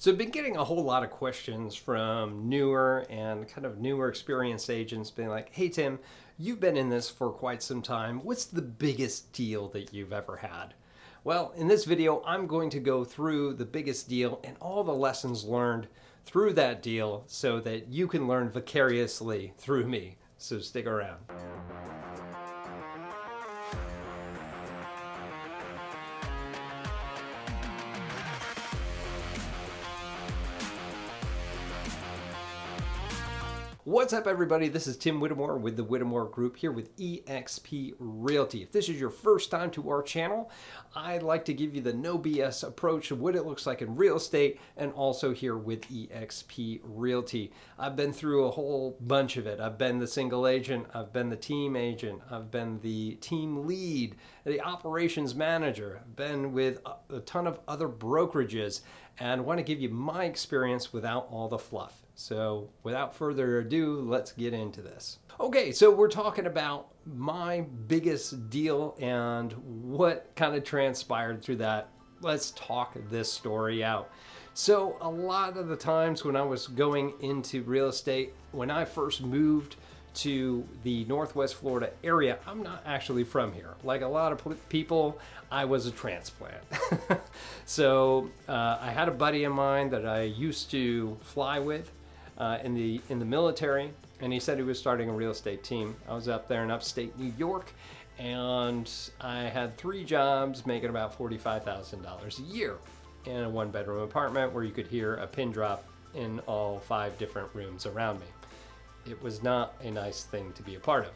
So I've been getting a whole lot of questions from newer and kind of newer experienced agents being like, hey Tim, you've been in this for quite some time. What's the biggest deal that you've ever had? Well, in this video, I'm going to go through the biggest deal and all the lessons learned through that deal so that you can learn vicariously through me. So stick around. What's up, everybody? This is Tim Whittemore with the Whittemore Group here with eXp Realty. If this is your first time to our channel, I'd like to give you the no BS approach of what it looks like in real estate and also here with eXp Realty. I've been through a whole bunch of it. I've been the single agent, I've been the team agent, I've been the team lead, the operations manager, I've been with a ton of other brokerages, and want to give you my experience without all the fluff. So without further ado, let's get into this. Okay, so we're talking about my biggest deal and what kind of transpired through that. Let's talk this story out. So a lot of the times when I was going into real estate, when I first moved to the Northwest Florida area, I'm not actually from here. Like a lot of people, I was a transplant. So I had a buddy of mine that I used to fly with in the military, and he said he was starting a real estate team. I was up there in upstate New York, and I had 3 jobs making about $45,000 a year in a 1-bedroom apartment where you could hear a pin drop in all 5 different rooms around me. It was not a nice thing to be a part of.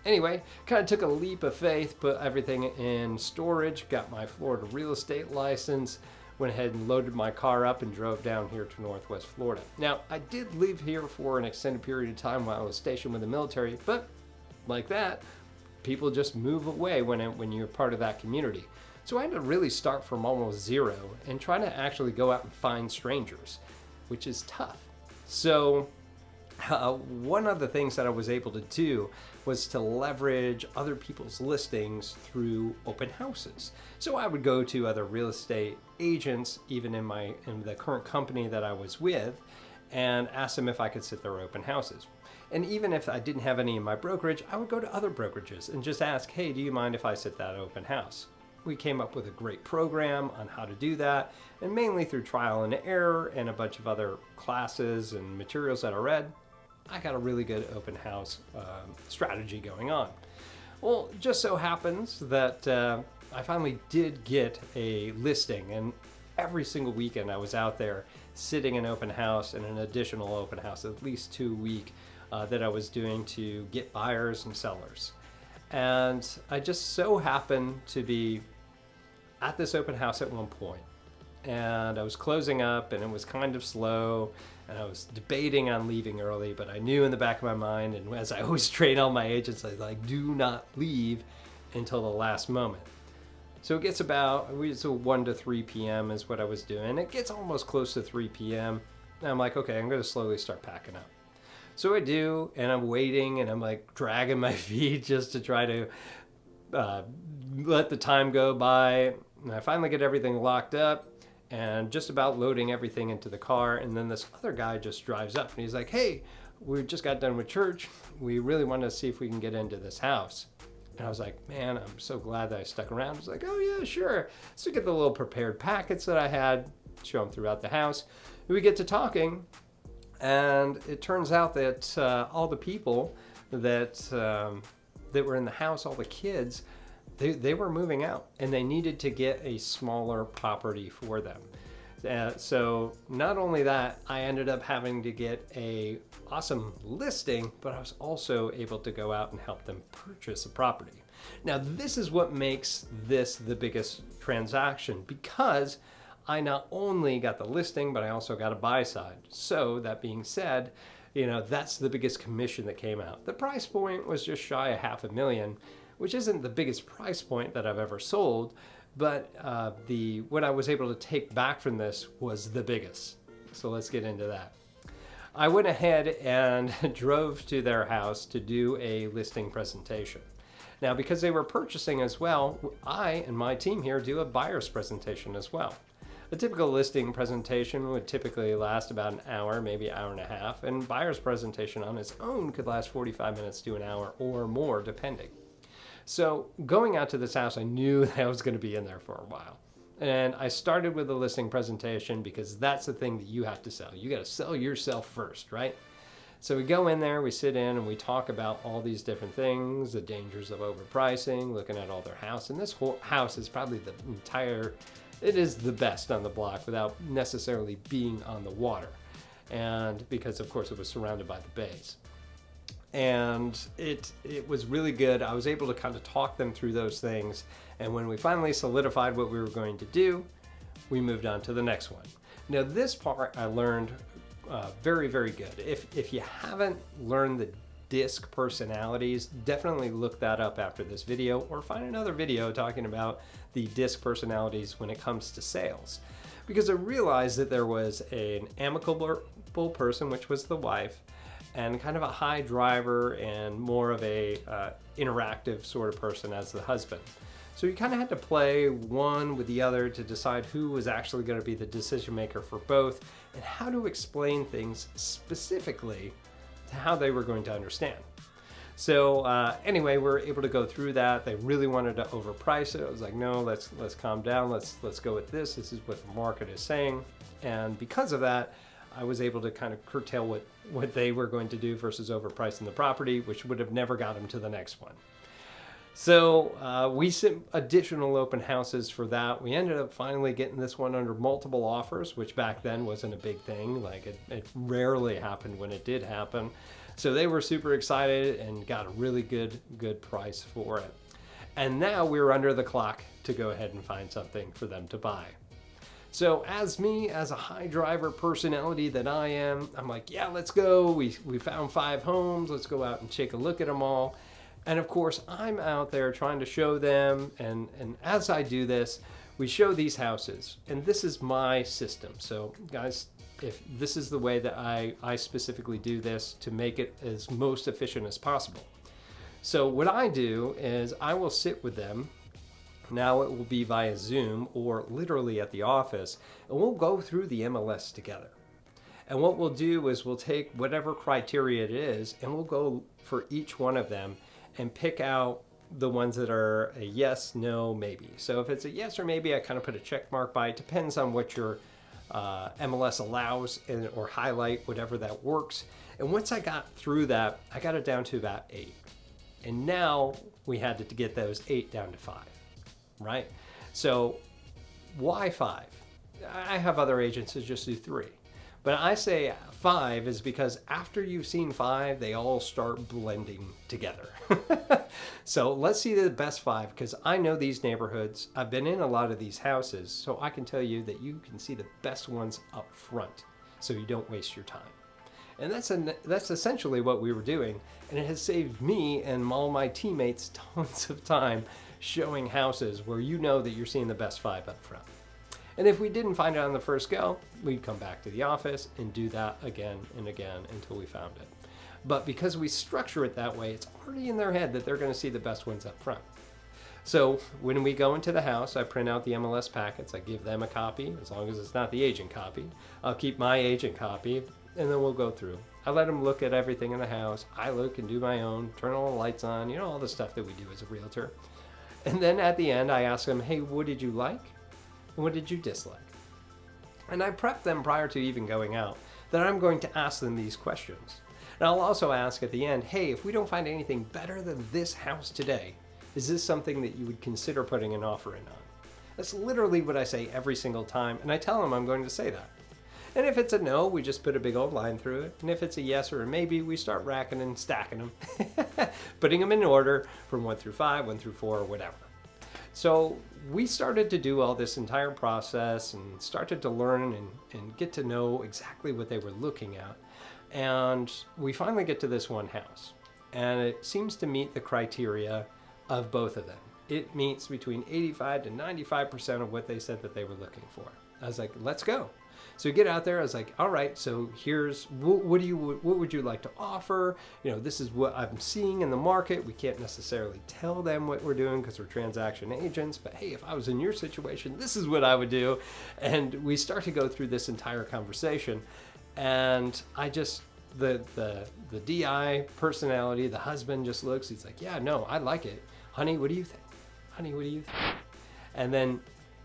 Anyway, kind of took a leap of faith, put everything in storage, got my Florida real estate license, went ahead and loaded my car up and drove down here to Northwest Florida. Now, I did live here for an extended period of time while I was stationed with the military, but like that, people just move away when you're part of that community. So I had to really start from almost zero and try to actually go out and find strangers, which is tough. So one of the things that I was able to do was to leverage other people's listings through open houses. So I would go to other real estate agents, even in the current company that I was with, and ask them if I could sit their open houses. And even if I didn't have any in my brokerage, I would go to other brokerages and just ask, hey, do you mind if I sit that open house? We came up with a great program on how to do that, and mainly through trial and error and a bunch of other classes and materials that I read, I got a really good open house strategy going on. Well, it just so happens that I finally did get a listing, and every single weekend I was out there sitting an open house and an additional open house, at least 2 a week, that I was doing to get buyers and sellers. And I just so happened to be at this open house at one point, and I was closing up and it was kind of slow, and I was debating on leaving early, but I knew in the back of my mind, and as I always train all my agents, I was like, do not leave until the last moment. So it gets so 1 to 3 p.m. is what I was doing. It gets almost close to 3 p.m. and I'm like, okay, I'm going to slowly start packing up. So I do, and I'm waiting, and I'm like dragging my feet just to try to let the time go by. And I finally get everything locked up and just about loading everything into the car, and then this other guy just drives up and he's like, hey, we just got done with church. We really want to see if we can get into this house. And I was like, man, I'm so glad that I stuck around. I was like, oh yeah, sure. So get the little prepared packets that I had, show them throughout the house. And we get to talking, and it turns out that all the people that were in the house, all the kids, they were moving out, and they needed to get a smaller property for them. So not only that, I ended up having to get a awesome listing, but I was also able to go out and help them purchase a property. Now, this is what makes this the biggest transaction, because I not only got the listing, but I also got a buy side. So that being said, that's the biggest commission that came out. The price point was just shy of $500,000, which isn't the biggest price point that I've ever sold, but what I was able to take back from this was the biggest. So let's get into that. I went ahead and drove to their house to do a listing presentation. Now, because they were purchasing as well, I and my team here do a buyer's presentation as well. A typical listing presentation would typically last about an hour, maybe an hour and a half, and buyer's presentation on its own could last 45 minutes to an hour or more, depending. So going out to this house, I knew that I was going to be in there for a while. And I started with the listing presentation because that's the thing that you have to sell. You got to sell yourself first, right? So we go in there, we sit in, and we talk about all these different things, the dangers of overpricing, looking at all their house. And this whole house is probably it is the best on the block without necessarily being on the water. And because, of course, it was surrounded by the bays. And it was really good. I was able to kind of talk them through those things. And when we finally solidified what we were going to do, we moved on to the next one. Now, this part I learned very, very good. If you haven't learned the disc personalities, definitely look that up after this video or find another video talking about the disc personalities when it comes to sales. Because I realized that there was an amicable person, which was the wife, and kind of a high driver and more of a interactive sort of person as the husband. So you kind of had to play one with the other to decide who was actually going to be the decision maker for both and how to explain things specifically to how they were going to understand. So anyway, we were able to go through that. They really wanted to overprice it. I was like, no, let's calm down. Let's go with this. This is what the market is saying. And because of that, I was able to kind of curtail what they were going to do versus overpricing the property, which would have never got them to the next one. So we sent additional open houses for that. We ended up finally getting this one under multiple offers, which back then wasn't a big thing. Like it rarely happened when it did happen. So they were super excited and got a really good price for it. And now we're under the clock to go ahead and find something for them to buy. So as a high driver personality that I am, I'm like, yeah, let's go. We found 5 homes. Let's go out and take a look at them all. And of course, I'm out there trying to show them. And as I do this, we show these houses. And this is my system. So guys, if this is the way that I specifically do this to make it as most efficient as possible. So what I do is I will sit with them. Now it will be via Zoom or literally at the office, and we'll go through the MLS together. And what we'll do is we'll take whatever criteria it is, and we'll go for each one of them and pick out the ones that are a yes, no, maybe. So if it's a yes or maybe, I kind of put a check mark by it. Depends on what your MLS allows or highlight, whatever that works. And once I got through that, I got it down to about 8. And now we had to get those 8 down to 5. Right? So why 5? I have other agents that just do 3. But I say 5 is because after you've seen 5, they all start blending together. So let's see the best 5 because I know these neighborhoods. I've been in a lot of these houses, so I can tell you that you can see the best ones up front so you don't waste your time. And that's essentially what we were doing. And it has saved me and all my teammates tons of time showing houses where you know that you're seeing the best 5 up front. And if we didn't find it on the first go, we'd come back to the office and do that again and again until we found it. But because we structure it that way, it's already in their head that they're going to see the best ones up front. So when we go into the house, I print out the MLS packets. I give them a copy, as long as it's not the agent copy. I'll keep my agent copy, and then we'll go through. I let them look at everything in the house. I look and do my own, turn all the lights on, you know, all the stuff that we do as a realtor. And then at the end, I ask them, hey, what did you like? And what did you dislike? And I prep them prior to even going out that I'm going to ask them these questions. And I'll also ask at the end, hey, if we don't find anything better than this house today, is this something that you would consider putting an offer in on? That's literally what I say every single time. And I tell them I'm going to say that. And if it's a no, we just put a big old line through it. And if it's a yes or a maybe, we start racking and stacking them, putting them in order from 1 through 5, 1 through 4, or whatever. So we started to do all this entire process and started to learn and get to know exactly what they were looking at. And we finally get to this one house. And it seems to meet the criteria of both of them. It meets between 85 to 95% of what they said that they were looking for. I was like, let's go. So we get out there. I was like, all right, so here's what would you like to offer? This is what I'm seeing in the market. We can't necessarily tell them what we're doing because we're transaction agents, but hey, if I was in your situation, this is what I would do. And we start to go through this entire conversation, and I just the DI personality, the husband just looks. He's like, yeah, no, I like it, honey. What do you think? Honey, what do you think? And then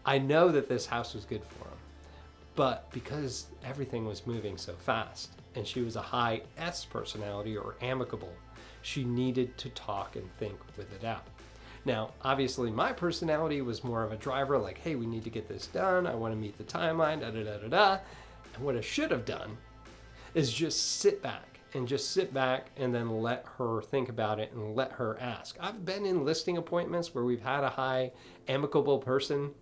I know that this house was good for him. But because everything was moving so fast, and she was a high S personality or amicable, she needed to talk and think with it out. Now, obviously my personality was more of a driver, like, hey, we need to get this done. I want to meet the timeline, da da da da da. And what I should have done is just sit back and then let her think about it and let her ask. I've been in listing appointments where we've had a high amicable person.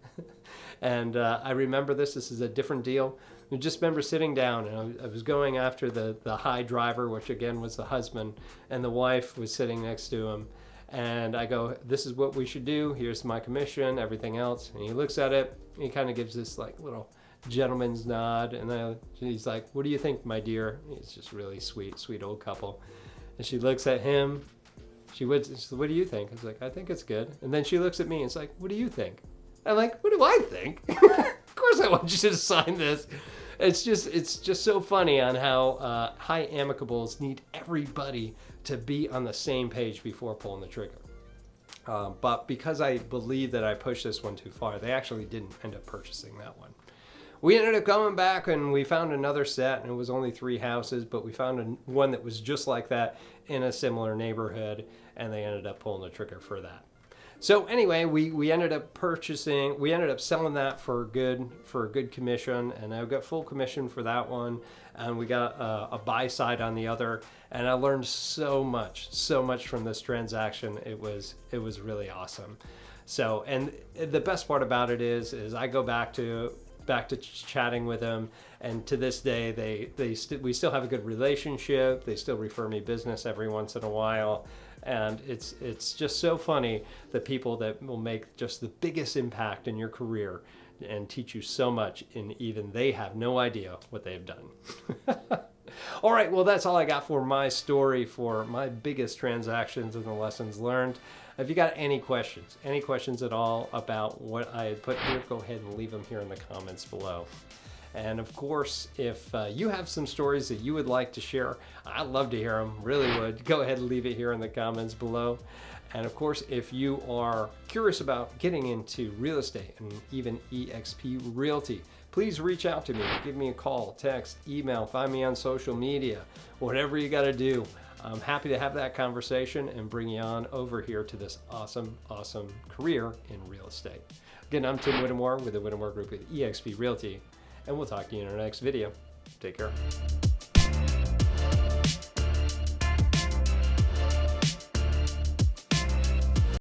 And I remember this is a different deal. I just remember sitting down, and I was going after the high driver, which again was the husband, and the wife was sitting next to him. And I go, this is what we should do. Here's my commission, everything else. And he looks at it. And he kind of gives this like little gentleman's nod. And then he's like, what do you think, my dear? He's just really sweet old couple. And she looks at him. She says, what do you think? I was like, I think it's good. And then she looks at me and it's like, what do you think? I'm like, what do I think? Of course I want you to sign this. It's just so funny on how high amicables need everybody to be on the same page before pulling the trigger. But because I believe that I pushed this one too far, they actually didn't end up purchasing that one. We ended up going back and we found another set, and it was only 3 houses, but we found one that was just like that in a similar neighborhood, and they ended up pulling the trigger for that. So anyway, we ended up selling that for a good commission, and I got full commission for that one, and we got a buy side on the other, and I learned so much from this transaction. It was really awesome. So, and the best part about it is I go back to chatting with them, and to this day we still have a good relationship. They still refer me business every once in a while. And it's just so funny, the people that will make just the biggest impact in your career and teach you so much, and even they have no idea what they've done. All right, well, that's all I got for my story for my biggest transactions and the lessons learned. If you got any questions at all about what I had put here, go ahead and leave them here in the comments below. And of course, if you have some stories that you would like to share, I'd love to hear them, really would. Go ahead and leave it here in the comments below. And of course, if you are curious about getting into real estate and even eXp Realty, please reach out to me. Give me a call, text, email, find me on social media, whatever you got to do. I'm happy to have that conversation and bring you on over here to this awesome career in real estate. Again, I'm Tim Whittemore with the Whittemore Group with eXp Realty, and we'll talk to you in our next video. Take care.